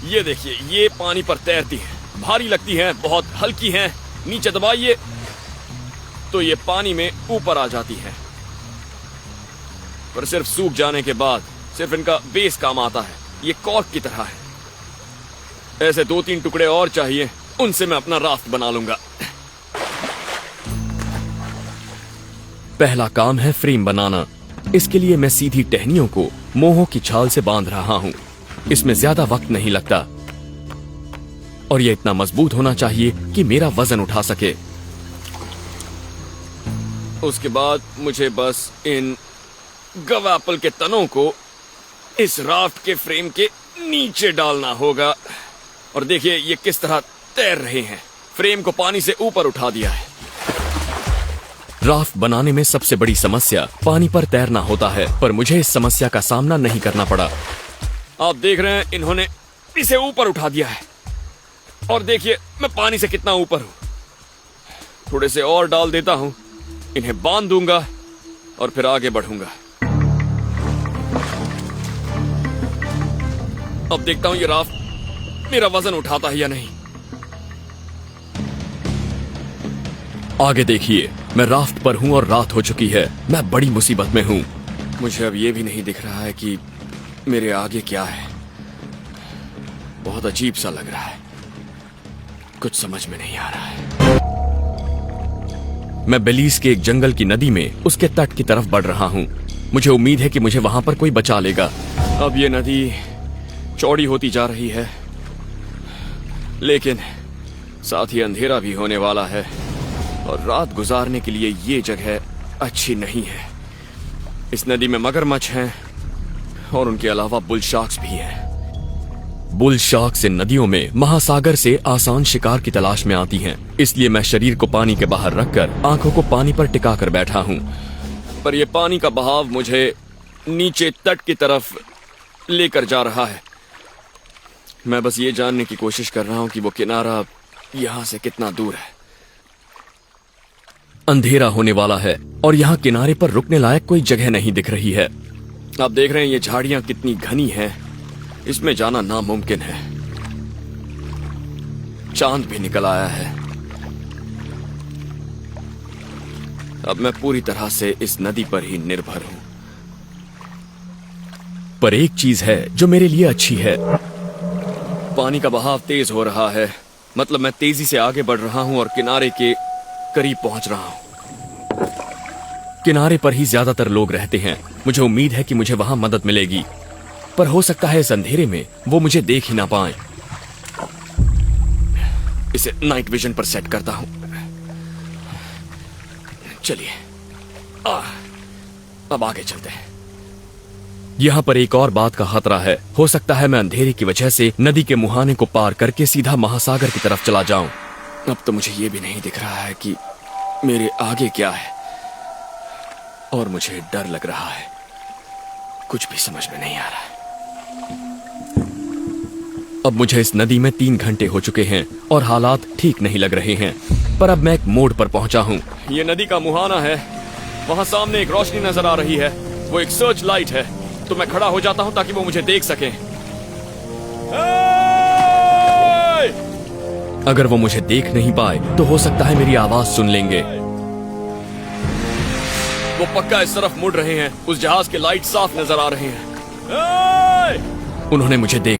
ये देखिए, ये पानी पर तैरती है, भारी लगती है, बहुत हल्की है। नीचे दबाइए तो ये पानी में ऊपर आ जाती है, पर सिर्फ सूख जाने के बाद सिर्फ इनका बेस काम आता है। ये कॉर्क की तरह है। ऐसे 2-3 टुकड़े और चाहिए, उनसे मैं अपना राफ्ट बना लूंगा। पहला काम है फ्रेम बनाना। इसके लिए मैं सीधी टहनियों को मोहों की छाल से बांध रहा हूं। इसमें ज्यादा वक्त नहीं लगता और यह इतना मजबूत होना चाहिए कि मेरा वजन उठा सके। उसके बाद मुझे बस इन गवापल के तनों को इस राफ्ट के फ्रेम के नीचे डालना होगा। और देखिए ये किस तरह तैर रहे हैं। फ्रेम को पानी से ऊपर उठा दिया है। राफ्ट बनाने में सबसे बड़ी समस्या पानी पर तैरना होता है, पर मुझे इस समस्या का सामना नहीं करना पड़ा। आप देख रहे हैं, इन्होंने इसे ऊपर उठा दिया है और देखिए मैं पानी से कितना ऊपर हूं। थोड़े से और डाल देता हूं, इन्हें बांध दूंगा और फिर आगे बढ़ूंगा। अब देखता हूं ये राफ्ट मेरा वजन उठाता है या नहीं। आगे देखिए, मैं राफ्ट पर हूं और रात हो चुकी है। मैं बड़ी मुसीबत में हूं। मुझे अब ये भी नहीं दिख रहा है कि मेरे आगे क्या है। बहुत अजीब सा लग रहा है, कुछ समझ में नहीं आ रहा है। मैं बेलीज के एक जंगल की नदी में उसके तट की तरफ बढ़ रहा हूं। मुझे उम्मीद है कि मुझे वहां पर कोई बचा लेगा। अब ये नदी चौड़ी होती जा रही है, लेकिन साथ ही अंधेरा भी होने वाला है और रात गुजारने के लिए ये जगह अच्छी नहीं है। इस नदी में मगरमच्छ हैं और उनके अलावा बुल शार्क्स भी हैं। बुल शार्क्स इन नदियों में महासागर से आसान शिकार की तलाश में आती हैं। इसलिए मैं शरीर को पानी के बाहर रखकर आंखों को पानी पर टिका कर बैठा हूं। पर यह पानी का बहाव मुझे नीचे तट की तरफ लेकर जा रहा है। मैं बस ये जानने की कोशिश कर रहा हूं कि वो किनारा यहां से कितना दूर है। अंधेरा होने वाला है और यहाँ किनारे पर रुकने लायक कोई जगह नहीं दिख रही है। आप देख रहे हैं ये झाड़ियां कितनी घनी हैं, इसमें जाना नामुमकिन है। चांद भी निकल आया है। अब मैं पूरी तरह से इस नदी पर ही निर्भर हूं। पर एक चीज है जो मेरे लिए अच्छी है। पानी का बहाव तेज हो रहा है, मतलब मैं तेजी से आगे बढ़ रहा हूं और किनारे के करीब पहुंच रहा हूं। किनारे पर ही ज्यादातर लोग रहते हैं। मुझे उम्मीद है कि मुझे वहां मदद मिलेगी, पर हो सकता है इस अंधेरे में वो मुझे देख ही ना पाएं। इसे नाइट विजन पर सेट करता हूं। चलिए अब आगे चलते हैं। यहां पर एक और बात का खतरा है। हो सकता है मैं अंधेरे की वजह से नदी के मुहाने को पार करके सीधा महासागर की तरफ चला जाऊं। अब तो मुझे ये भी नहीं दिख रहा है कि मेरे आगे क्या है और मुझे डर लग रहा है। कुछ भी समझ में नहीं आ रहा है। अब मुझे इस नदी में 3 घंटे हो चुके हैं और हालात ठीक नहीं लग रहे हैं। पर अब मैं एक मोड़ पर पहुंचा हूं। ये नदी का मुहाना है। वहां सामने एक रोशनी नजर आ रही है। वो एक सर्च लाइट है। तो मैं खड़ा हो जाता हूं ताकि वो मुझे देख सकें। अगर वो मुझे देख नहीं पाए तो हो सकता है मेरी आवाज सुन लेंगे। वो पक्का इस तरफ मुड़ रहे हैं। उस जहाज के लाइट साफ नजर आ रहे हैं। उन्होंने मुझे देख